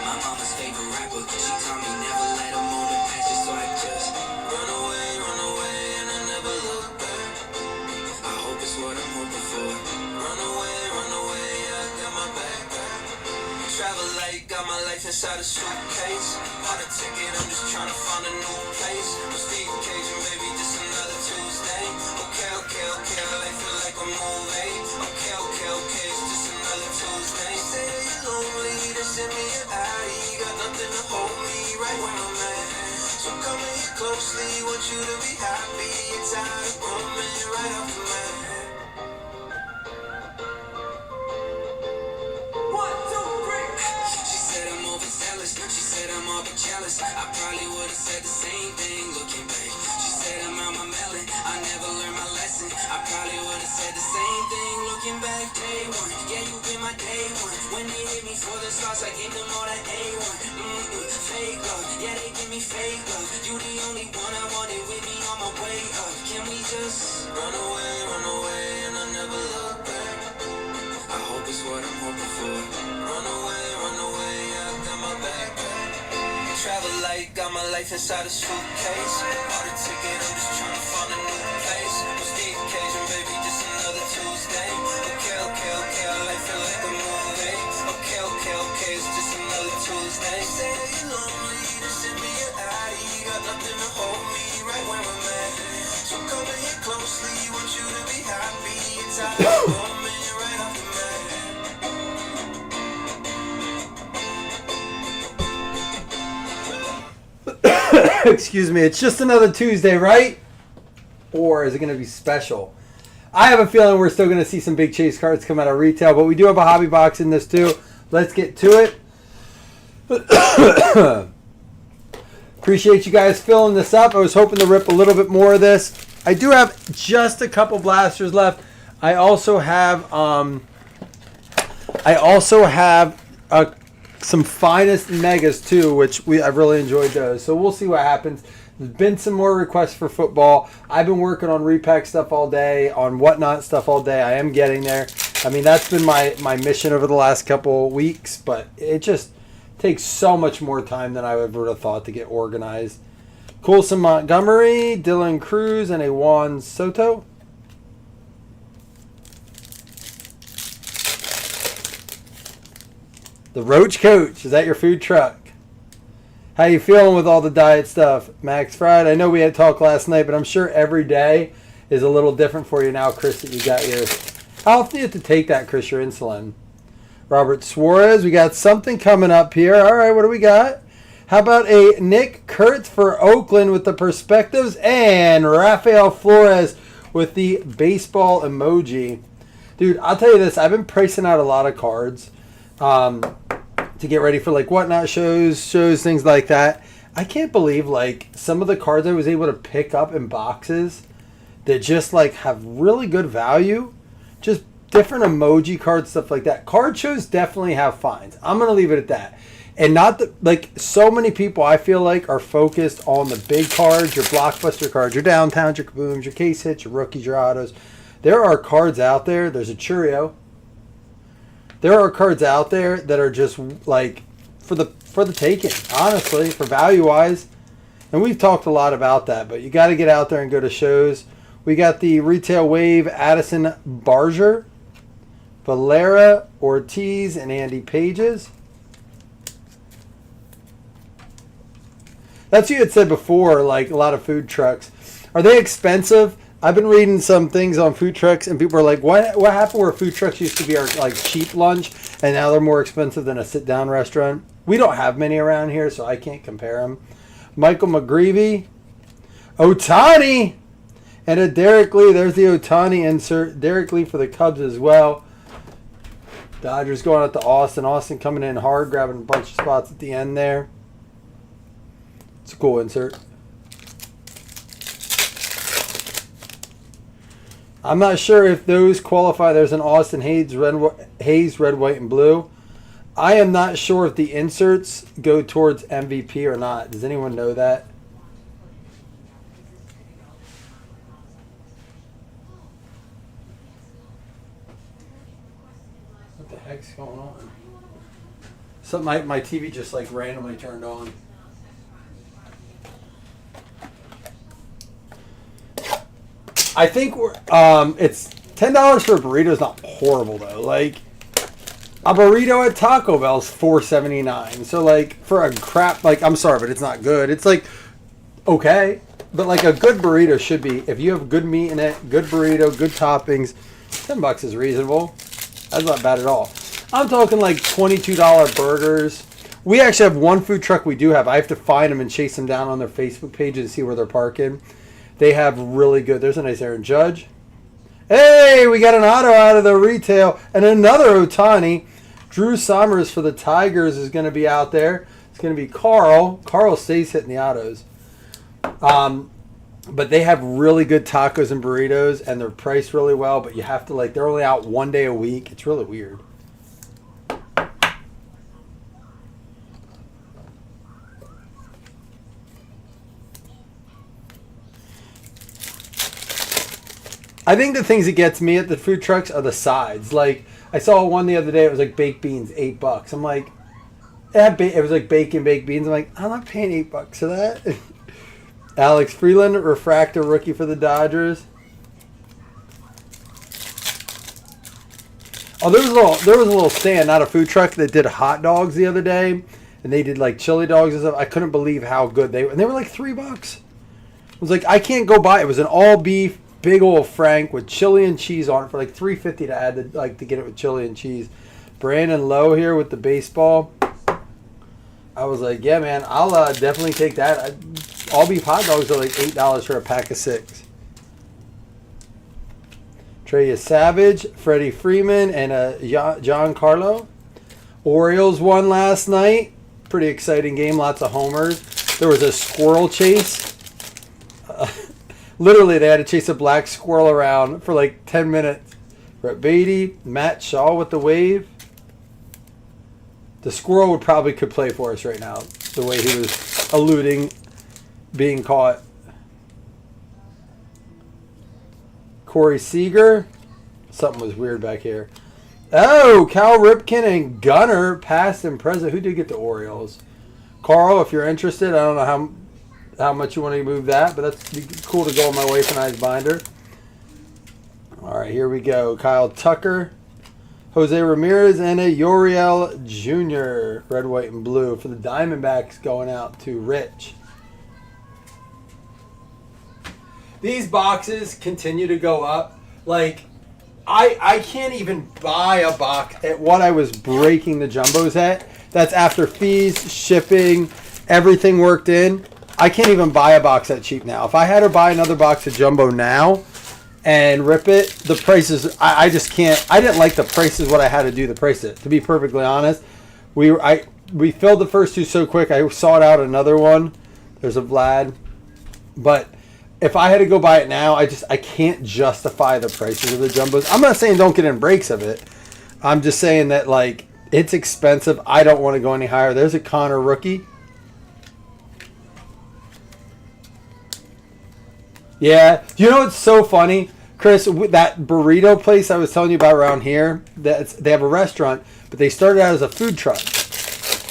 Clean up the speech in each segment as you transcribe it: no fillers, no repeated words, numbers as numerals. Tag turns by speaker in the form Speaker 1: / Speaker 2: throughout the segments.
Speaker 1: my mama's favorite rapper. She taught me never let a moment pass you, so I just run away, and I never look back. I hope it's what I'm hoping for. Run away, I got my backpack. Travel light, got my life inside a suitcase. Bought a ticket, I'm just trying to find a new place. I'm Steve Cajun, baby, just another Tuesday. Okay, I feel like a movie. Okay, it's just another Tuesday. Say that you're lonely, then send me an ID. Got nothing to hold me right where I'm at. So come in here closely, want you to be happy. It's out of roaming right off the mat. She said I'm overzealous, she said I'm all but jealous. I probably would've said the same thing looking back. She said I'm out my melon, I never learned my lesson. I probably would've said the same thing looking back. Day one, yeah, you been my day one. When they hit me for the stars, I gave them all that A1. Fake love, yeah, they give me fake love. You the only one I wanted with me on my way up. Can we just run away, and I never look back. I hope it's what I'm hoping for. Run away, I got my backpack. Travel light, got my life inside a suitcase. Bought a ticket, I'm just trying to find a new place. I'm Steve Cajun, baby, just another Tuesday. Okay, I feel like a movie. Okay, it's just another Tuesday. Say that you're lonely, then send me an ID. Got nothing to hold me right where I'm at. So come in here closely, want you to be happy. It's out of moment right off the mat.
Speaker 2: Excuse me, it's just another Tuesday, right? Or is it going to be special? I have a feeling we're still going to see some big chase cards come out of retail, but we do have a hobby box in this too. Let's get to it. Appreciate you guys filling this up. I was hoping to rip a little bit more of this. I do have just a couple blasters left. I also have some finest megas too, which I've really enjoyed those. So we'll see what happens. There's been some more requests for football. I've been working on repack stuff all day, on whatnot stuff all day. I am getting there. I mean, that's been my mission over the last couple weeks, but it just takes so much more time than I would have thought to get organized. Coulson Montgomery, Dylan Cruz, and a Juan Soto. The Roach Coach, is that your food truck? How you feeling with all the diet stuff? Max Fried, I know we had talk last night, but I'm sure every day is a little different for you now, Chris, that you got your... How often do you have to take that, Chris, your insulin? Robert Suarez, we got something coming up here. All right, what do we got? How about a Nick Kurtz for Oakland with the perspectives and Rafael Flores with the baseball emoji. Dude, I'll tell you this. I've been pricing out a lot of cards to get ready for like whatnot shows, things like that. I can't believe like some of the cards I was able to pick up in boxes that just like have really good value. Just different emoji cards, stuff like that. Card shows definitely have finds. I'm going to leave it at that. And not that, like, so many people I feel like are focused on the big cards, your blockbuster cards, your downtowns, your kabooms, your case hits, your rookies, your autos. There are cards out there. There's a Churio. There are cards out there that are just like for the taking, honestly, for value wise. And we've talked a lot about that, but you got to get out there and go to shows. We got the Retail Wave Addison Barger, Valera Ortiz, and Andy Pages. That's what you had said before, like a lot of food trucks. Are they expensive? I've been reading some things on food trucks, and people are like, what happened where food trucks used to be our like cheap lunch, and now they're more expensive than a sit-down restaurant? We don't have many around here, so I can't compare them. Michael McGreevy, Ohtani, and a Derek Lee. There's the Ohtani insert. Derek Lee for the Cubs as well. Dodgers going out to Austin. Austin coming in hard, grabbing a bunch of spots at the end there. It's a cool insert. I'm not sure if those qualify. There's an Austin Hayes, red, white, and blue. I am not sure if the inserts go towards MVP or not. Does anyone know that? What the heck's going on? So my TV just like randomly turned on. I think it's $10 for a burrito is not horrible though. Like a burrito at Taco Bell is $4.79. So like for a crap, like I'm sorry, but it's not good. It's like okay, but like a good burrito should be, if you have good meat in it, good burrito, good toppings, $10 is reasonable. That's not bad at all. I'm talking like $22 burgers. We actually have one food truck we do have. I have to find them and chase them down on their Facebook page and see where they're parking. They have really good. There's a nice Aaron Judge. Hey, we got an auto out of the retail and another Ohtani. Drew Summers for the Tigers is going to be out there. It's going to be Carl. Carl stays hitting the autos. But they have really good tacos and burritos, and they're priced really well. But you have to they're only out one day a week. It's really weird. I think the things that gets me at the food trucks are the sides. Like I saw one the other day. It was like baked beans, $8. I'm like, it was like bacon baked beans. I'm like, I'm not paying $8 for that. Alex Freeland, refractor rookie for the Dodgers. Oh, there was a little stand, not a food truck, that did hot dogs the other day, and they did like chili dogs and stuff. I couldn't believe how good they were, and they were like $3. I was like, I can't go buy. It was an all beef, big old Frank with chili and cheese on it for like $3.50 to add to get it with chili and cheese. Brandon Lowe here with the baseball. I was like, yeah, man, I'll definitely take that. All beef hot dogs are like $8 for a pack of 6. Trey Savage, Freddie Freeman, and John Carlo. Orioles won last night. Pretty exciting game, lots of homers. There was a squirrel chase. Literally, they had to chase a black squirrel around for like 10 minutes. Brett Beatty, Matt Shaw with the wave. The squirrel could play for us right now, the way he was eluding being caught. Corey Seager. Something was weird back here. Oh, Cal Ripken and Gunner, past and present. Who did get the Orioles? Carl, if you're interested, I don't know how much you want to move that, but that's cool to go on my wife and I's binder. All right, here we go. Kyle Tucker, Jose Ramirez, and a Yoriel Jr. Red, white, and blue for the Diamondbacks going out to Rich. These boxes continue to go up. Like, I can't even buy a box at what I was breaking the jumbos at. That's after fees, shipping, everything worked in. I can't even buy a box that cheap now. If I had to buy another box of jumbo now and rip it, the prices, I just can't. I didn't like the prices, what I had to do to price it. To be perfectly honest, we filled the first two so quick. I sought out another one. There's a Vlad. But if I had to go buy it now, I can't justify the prices of the jumbos. I'm not saying don't get in breaks of it. I'm just saying that, like, it's expensive. I don't want to go any higher. There's a Connor rookie. Yeah. You know what's so funny, Chris? That burrito place I was telling you about around here, they have a restaurant, but they started out as a food truck.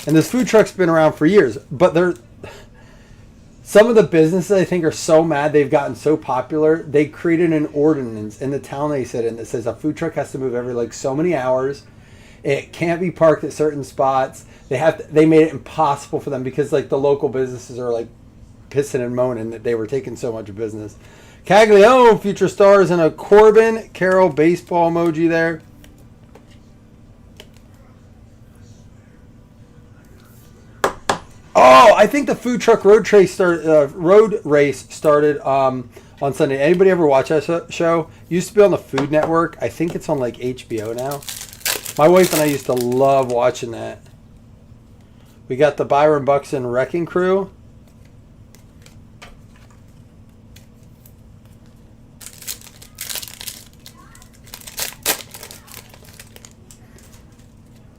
Speaker 2: And this food truck's been around for years. But some of the businesses, I think, are so mad they've gotten so popular, they created an ordinance in the town they sit in that says a food truck has to move every like so many hours. It can't be parked at certain spots. They made it impossible for them because like the local businesses are like pissing and moaning that they were taking so much business. Caglione, future stars, and a Corbin Carroll baseball emoji there. Oh, I think the food truck road race started on Sunday. Anybody ever watch that show? Used to be on the Food Network. I think it's on like HBO now. My wife and I used to love watching that. We got the Byron Buxton Wrecking Crew.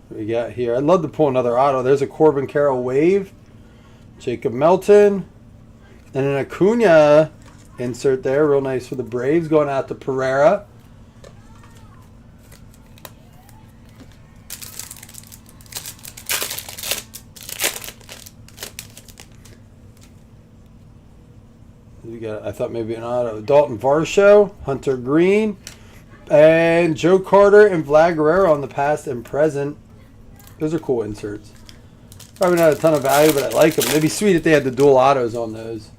Speaker 2: We got here. I'd love to pull another auto. There's a Corbin Carroll wave. Jacob Melton. And an Acuna insert there. Real nice for the Braves. Going out to Pereira. we got? I thought maybe an auto. Dalton Varsho, Hunter Green, and Joe Carter and Vlad Guerrero on the past and present. Those are cool inserts. Probably not a ton of value, but I like them. They'd be sweet if they had the dual autos on those.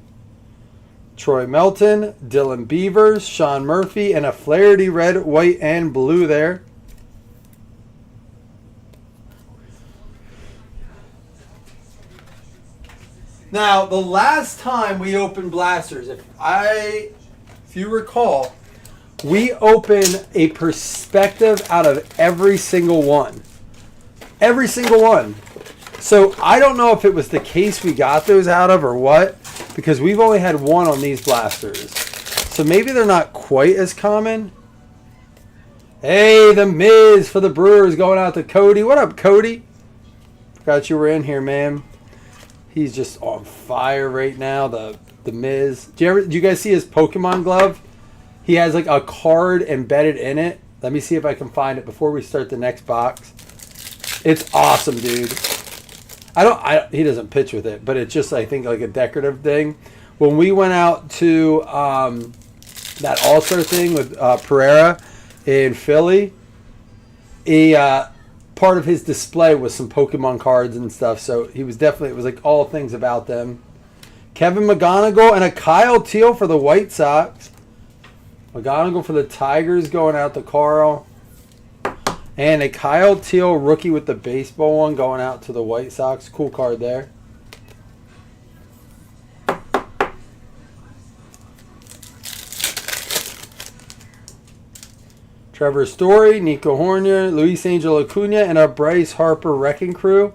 Speaker 2: Troy Melton, Dylan Beavers, Sean Murphy, and a Flaherty red, white, and blue there. Now, the last time we opened blasters, if you recall, we opened a perspective out of every single one. Every single one. So I don't know if it was the case we got those out of or what, because we've only had one on these blasters. So maybe they're not quite as common. Hey, the Miz for the Brewers going out to Cody. What up, Cody? Forgot you were in here, man. He's just on fire right now, the Miz. Do you guys see his Pokemon glove? He has like a card embedded in it. Let me see if I can find it before we start the next box. It's awesome, dude. He doesn't pitch with it, but it's just, I think, like a decorative thing. When we went out to that All-Star thing with Pereira in Philly, part of his display was some Pokemon cards and stuff, so he was definitely, it was like all things about them. Kevin McGonigal and a Kyle Teal for the White Sox. McGonigal for the Tigers going out to Carl. And a Kyle Teal rookie with the baseball one going out to the White Sox. Cool card there. Trevor Story, Nico Horner, Luis Angel Acuna, and a Bryce Harper Wrecking Crew.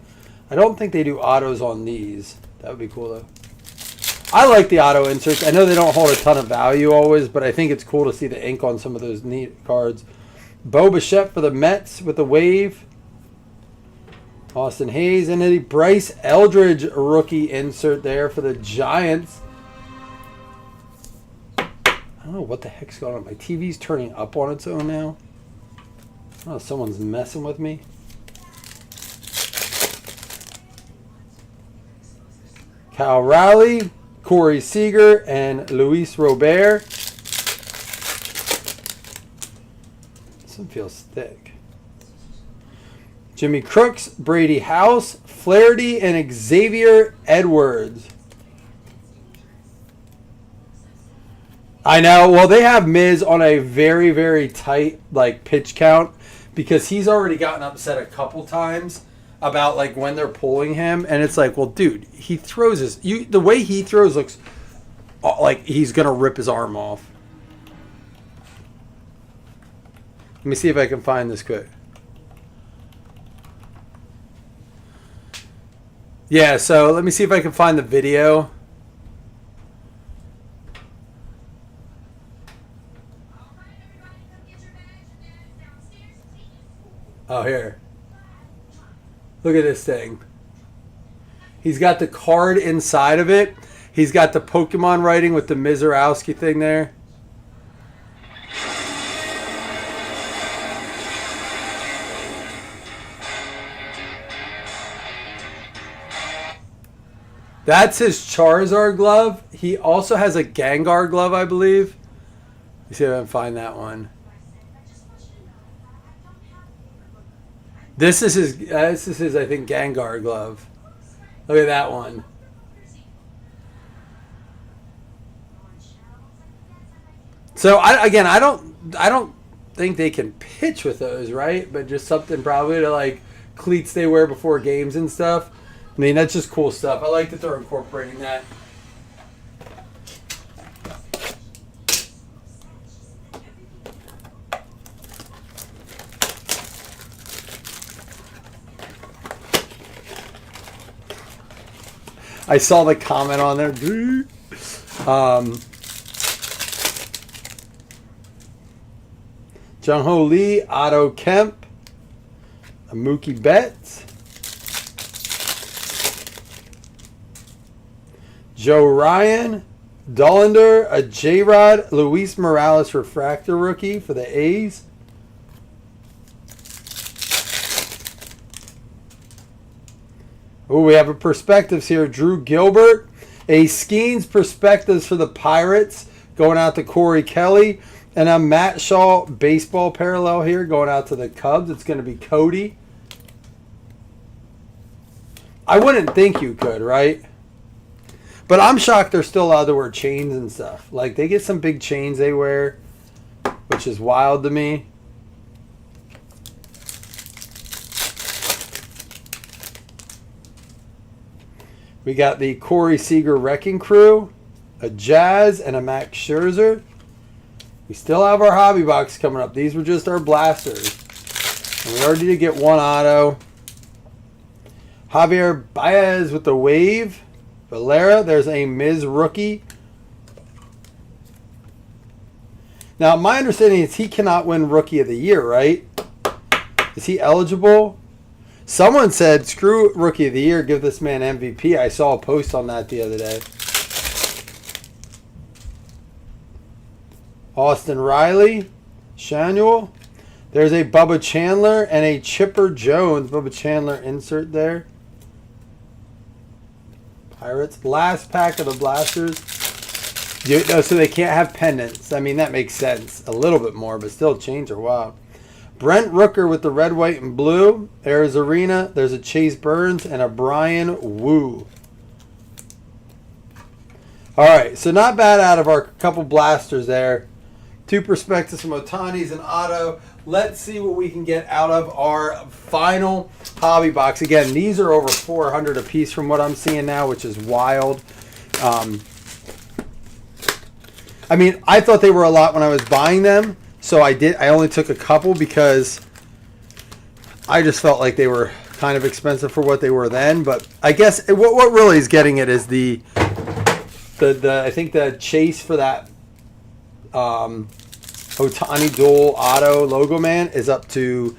Speaker 2: I don't think they do autos on these. That would be cool, though. I like the auto inserts. I know they don't hold a ton of value always, but I think it's cool to see the ink on some of those neat cards. Bo Bichette for the Mets with the wave. Austin Hayes. And a Bryce Eldridge rookie insert there for the Giants. I don't know what the heck's going on. My TV's turning up on its own now. Oh, someone's messing with me. Cal Raleigh, Corey Seager, and Luis Robert. This one feels thick. Jimmy Crooks, Brady House, Flaherty, and Xavier Edwards. I know. Well, they have Miz on a very, very tight pitch count because he's already gotten upset a couple times about when they're pulling him, and it's like, well, dude, he throws the way he throws looks like he's gonna rip his arm off. Let me see if I can find this quick. Yeah, so let me see if I can find the video. Oh, here. Look at this thing. He's got the card inside of it. He's got the Pokemon writing with the Mizorowski thing there. That's his Charizard glove. He also has a Gengar glove, I believe. Let's see if I can find that one. This is his, I think, Gengar glove. Look at that one. So I don't think they can pitch with those, right? But just something probably to cleats they wear before games and stuff. I mean, that's just cool stuff. I like that they're incorporating that. I saw the comment on there. Jung-Ho Lee, Otto Kemp, Mookie Betts, Joe Ryan, Dollander, a J-Rod, Luis Morales refractor rookie for the A's. Oh, we have a perspectives here. Drew Gilbert, A Skeens Perspectives for the Pirates going out to Corey Kelly. And a Matt Shaw baseball parallel here going out to the Cubs. It's going to be Cody. I wouldn't think you could, right? But I'm shocked they're still allowed to wear chains and stuff. Like, they get some big chains they wear, which is wild to me. We got the Corey Seager Wrecking Crew, a Jazz, and a Max Scherzer. We still have our hobby box coming up. These were just our blasters. And we already did get one auto. Javier Baez with the Wave. Valera, there's a Miz rookie. Now, my understanding is he cannot win Rookie of the Year, right? Is he eligible? Someone said, screw Rookie of the Year, give this man MVP. I saw a post on that the other day. Austin Riley, Shanuel. There's a Bubba Chandler and a Chipper Jones. Bubba Chandler insert there. Pirates. Last pack of the blasters. So they can't have pendants. I mean, that makes sense. A little bit more, but still chains are wild. Brent Rooker with the red, white, and blue. There's Arena. There's a Chase Burns and a Brian Wu. All right, so not bad out of our couple blasters there. 2 Perspectives from Ohtani's and Otto. Let's see what we can get out of our final hobby box. Again, these are over 400 a piece from what I'm seeing now, which is wild. I mean, I thought they were a lot when I was buying them, so I only took a couple because I just felt like they were kind of expensive for what they were then. But I guess what really is getting it is the I think the chase for that Ohtani dual auto logo man is up to,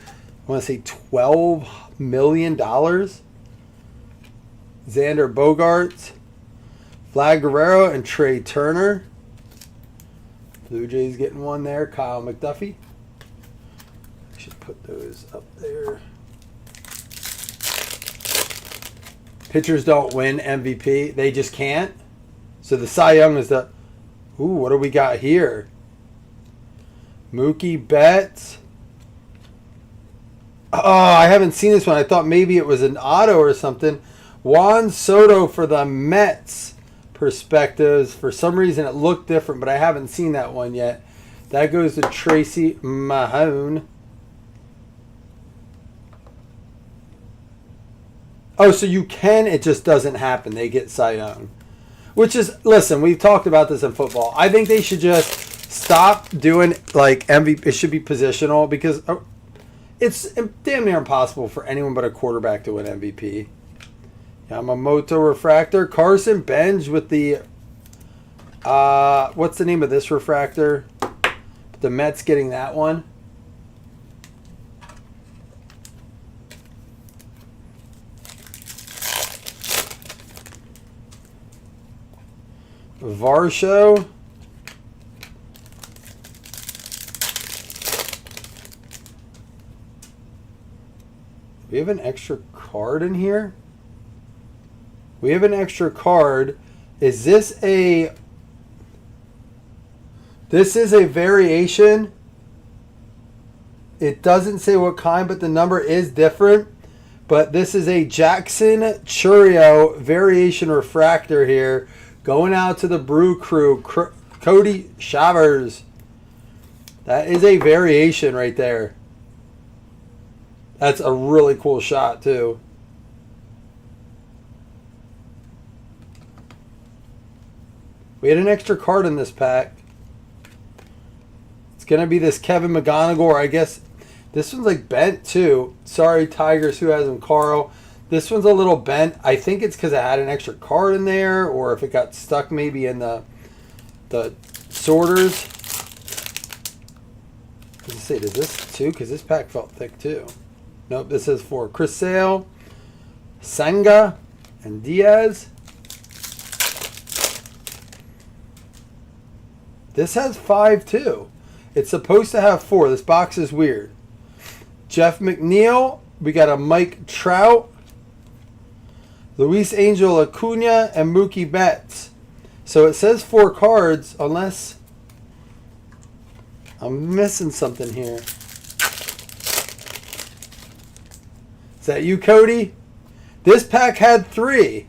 Speaker 2: I want to say, $12 million. Xander Bogaerts, Vlad Guerrero, and Trey Turner. Blue Jays getting one there. Kyle McDuffie. I should put those up there. Pitchers don't win MVP. They just can't. So the Cy Young is the... Ooh, what do we got here? Mookie Betts. Oh, I haven't seen this one. I thought maybe it was an auto or something. Juan Soto for the Mets Perspectives. For some reason it looked different, but I haven't seen that one yet. That goes to Tracy Mahone. Oh, so you can, it just doesn't happen. They get Cy Young. Which is, listen, we've talked about this in football. I think they should just stop doing, like, MVP. It should be positional because it's damn near impossible for anyone but a quarterback to win MVP. Yamamoto refractor. Carson Benj with the, what's the name of this refractor? The Mets getting that one. Varsho. We have an extra card in here. We have an extra card. Is this a... This is a variation. It doesn't say what kind, but the number is different. But this is a Jackson Churio variation refractor here. Going out to the Brew Crew, Cody Shavers. That is a variation right there. That's a really cool shot, too. We had an extra card in this pack. It's going to be this Kevin McGonigal. I guess this one's like bent, too. Sorry, Tigers, who has them, Carl. This one's a little bent. I think it's because I had an extra card in there, or if it got stuck maybe in the sorters. Let's see, does this too? Because this pack felt thick too. Nope, this is for Chris Sale, Senga, and Diaz. This has 5 too. It's supposed to have 4. This box is weird. Jeff McNeil. We got a Mike Trout. Luis Angel Acuna, and Mookie Betts. So it says 4 cards, unless I'm missing something here. Is that you, Cody? This pack had 3.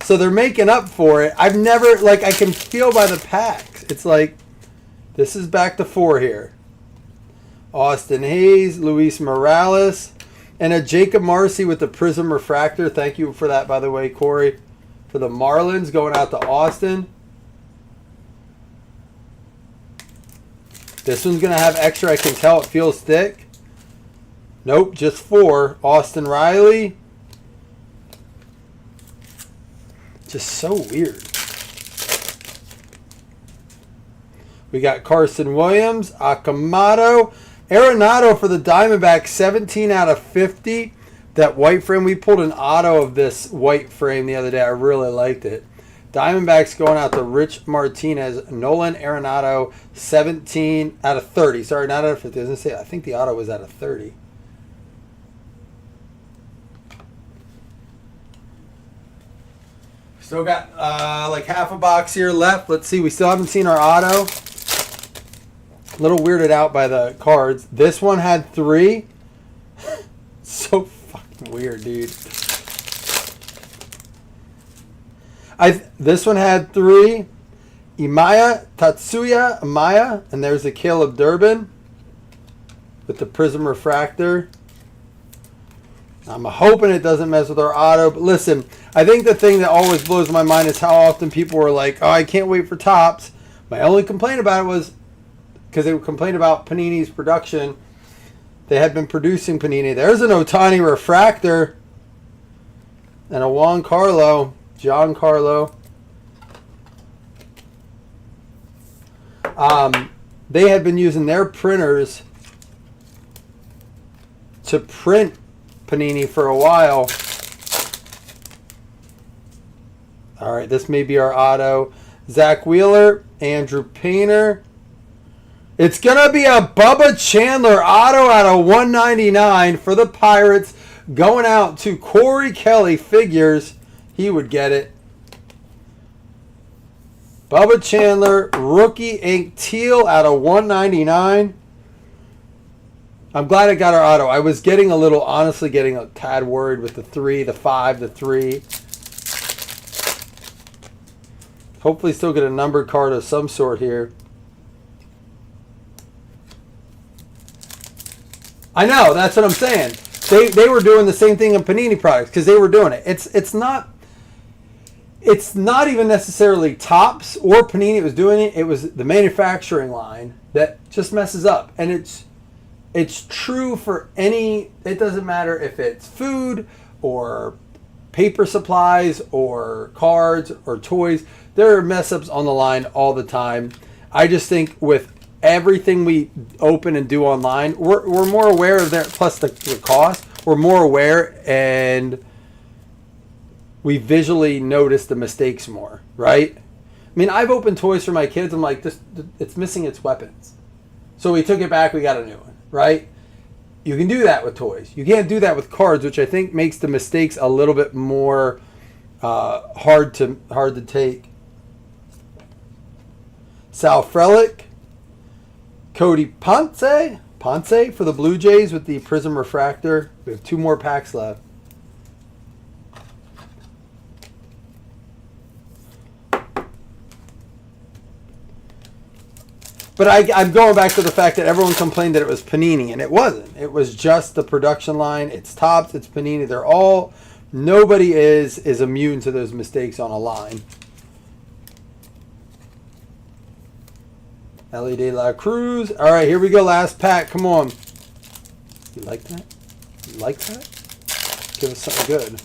Speaker 2: So they're making up for it. I've never, like, I can feel by the packs. It's like, this is back to 4 here. Austin Hayes, Luis Morales, and a Jacob Marcy with the Prism Refractor. Thank you for that, by the way, Corey. For the Marlins, going out to Austin. This one's going to have extra. I can tell it feels thick. Nope, just 4. Austin Riley. Just so weird. We got Carson Williams, Akamoto, Arenado for the Diamondbacks, 17 out of 50. That white frame, we pulled an auto of this white frame the other day. I really liked it. Diamondbacks going out to Rich Martinez, Nolan Arenado, 17 out of 30. Sorry, not out of 50. I think the auto was out of 30. Still got like half a box here left. Let's see. We still haven't seen our auto. A little weirded out by the cards. This one had 3. So fucking weird, dude. This one had 3. Tatsuya Amaya, and there's a Caleb Durbin with the Prism Refractor. I'm hoping it doesn't mess with our auto. But listen, I think the thing that always blows my mind is how often people were like, oh, I can't wait for Topps. My only complaint about it was because they would complain about Panini's production. They had been producing Panini. There's an Ohtani Refractor and a Giancarlo. They had been using their printers to print Panini for a while. All right, this may be our auto. Zach Wheeler, Andrew Painter. It's going to be a Bubba Chandler auto out of 199 for the Pirates, going out to Corey Kelly. Figures he would get it. Bubba Chandler, rookie ink teal out of 199. I'm glad I got our auto. I was honestly getting a tad worried with the 3, the 5, the 3. Hopefully still get a numbered card of some sort here. I know, that's what I'm saying. They were doing the same thing in Panini products because they were doing it. It's not even necessarily Topps or Panini was doing it. It was the manufacturing line that just messes up. And it's true for any, it doesn't matter if it's food or paper supplies or cards or toys. There are mess ups on the line all the time. I just think with everything we open and do online, we're more aware of that, plus the cost. We're more aware and we visually notice the mistakes more, right? I mean, I've opened toys for my kids. I'm like, it's missing its weapons. So we took it back. We got a new one, right? You can do that with toys. You can't do that with cards, which I think makes the mistakes a little bit more hard to take. Sal Frelick, Cody Ponce for the Blue Jays with the Prism Refractor. We have 2 more packs left. But I'm going back to the fact that everyone complained that it was Panini, and it wasn't. It was just the production line. It's Topps, it's Panini. Nobody is immune to those mistakes on a line. Ellie De La Cruz. All right, here we go. Last pack. Come on. You like that? You like that? Give us something good.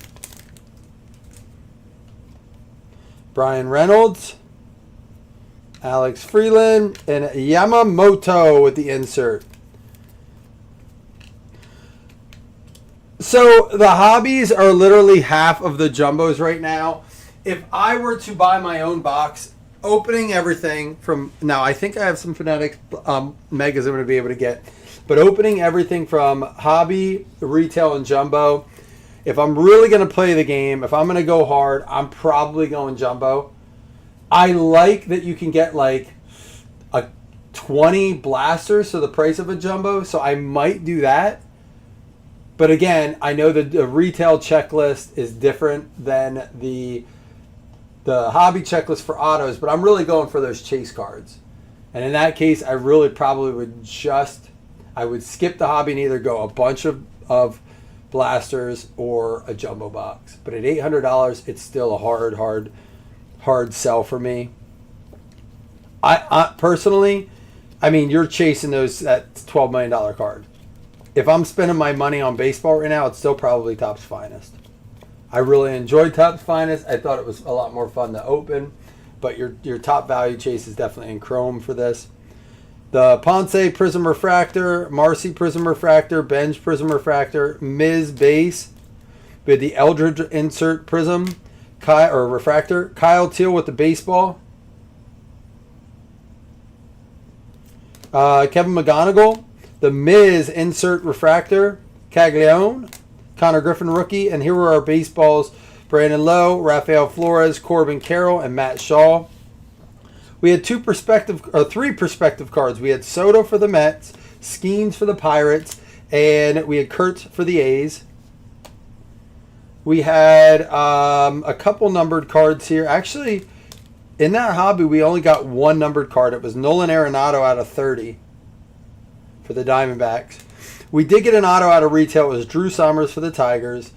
Speaker 2: Brian Reynolds, Alex Freeland, and Yamamoto with the insert. So the hobbies are literally half of the jumbos right now. If I were to buy my own box, opening everything from, now I think I have some Fanatics megas I'm going to be able to get, but opening everything from hobby, retail, and jumbo, if I'm really going to play the game, if I'm going to go hard, I'm probably going jumbo. I like that you can get like a 20 blasters for the price of a jumbo, so I might do that. But again, I know that the retail checklist is different than the hobby checklist for autos, but I'm really going for those chase cards. And in that case, I really probably would I would skip the hobby and either go a bunch of blasters or a jumbo box. But at $800, it's still a hard sell for me. I personally, I mean, you're chasing that $12 million card. If I'm spending my money on baseball right now, it's still probably Topps Finest. I really enjoyed Topps Finest. I thought it was a lot more fun to open, but your top value chase is definitely in chrome for this. The Ponce Prism Refractor, Marcy Prism Refractor, Benj Prism Refractor, Miz Base. We had the Eldridge Insert Prism Refractor. Kyle Teal with the baseball. Kevin McGonigal. The Miz Insert Refractor. Caglione. Connor Griffin rookie. And here were our baseballs. Brandon Lowe, Rafael Flores, Corbin Carroll, and Matt Shaw. We had three perspective cards. We had Soto for the Mets, Skeens for the Pirates, and we had Kurtz for the A's. We had a couple numbered cards here. Actually, in that hobby, we only got one numbered card. It was Nolan Arenado out of 30 for the Diamondbacks. We did get an auto out of retail. It was Drew Summers for the Tigers.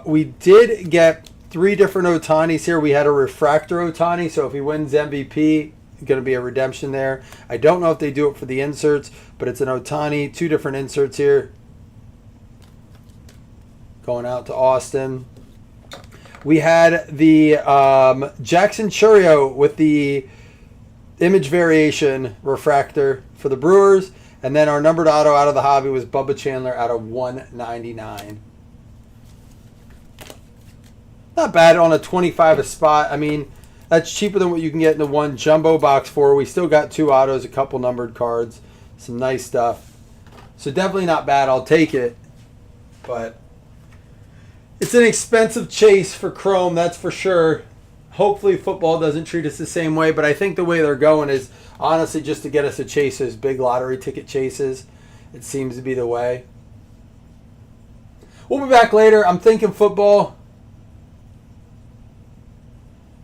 Speaker 2: We did get 3 different Otanis here. We had a refractor Otani, so if he wins MVP, going to be a redemption there. I don't know if they do it for the inserts, but it's an Otani. 2 different inserts here. Going out to Austin. We had the Jackson Chourio with the image variation refractor for the Brewers. And then our numbered auto out of the hobby was Bubba Chandler out of 199. Not bad on a 25 a spot. I mean, that's cheaper than what you can get in the one jumbo box for. We still got 2 autos, a couple numbered cards, some nice stuff. So definitely not bad. I'll take it. But it's an expensive chase for Chrome, that's for sure. Hopefully football doesn't treat us the same way, but I think the way they're going is honestly just to get us to chase those big lottery ticket chases. It seems to be the way. We'll be back later. I'm thinking football.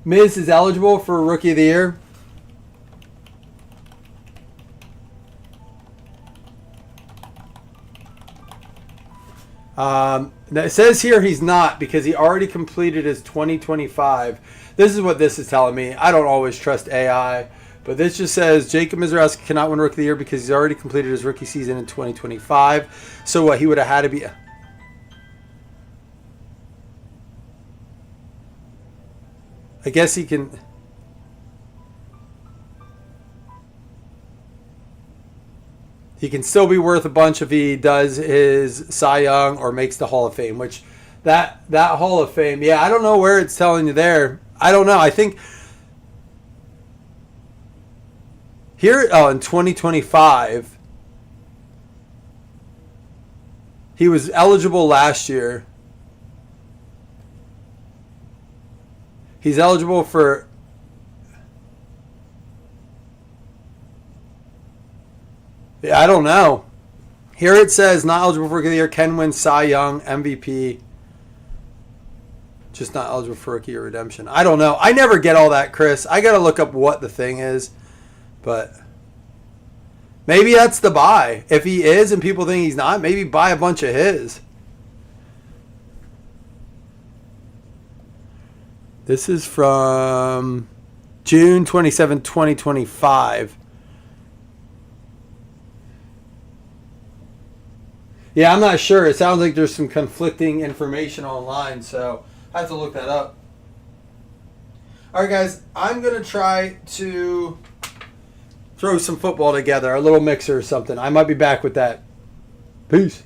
Speaker 2: Miz is eligible for Rookie of the Year. It says here he's not because he already completed his 2025. This is what this is telling me. I don't always trust AI, but this just says Jacob Mizorowski cannot win Rookie of the Year because he's already completed his rookie season in 2025. So what, he would have had to be... I guess he can... He can still be worth a bunch if he does his Cy Young or makes the Hall of Fame, which that Hall of Fame, yeah, I don't know where it's telling you there. I don't know. I think here in 2025, he was eligible last year. He's eligible for... Yeah, I don't know. Here it says not eligible for Rookie of the Year, can win Cy Young, MVP. Just not eligible for Rookie of the Year redemption. I don't know. I never get all that, Chris. I got to look up what the thing is. But maybe that's the buy. If he is and people think he's not, maybe buy a bunch of his. This is from June 27, 2025. Yeah, I'm not sure. It sounds like there's some conflicting information online, so I have to look that up. All right, guys, I'm going to try to throw some football together, a little mixer or something. I might be back with that. Peace.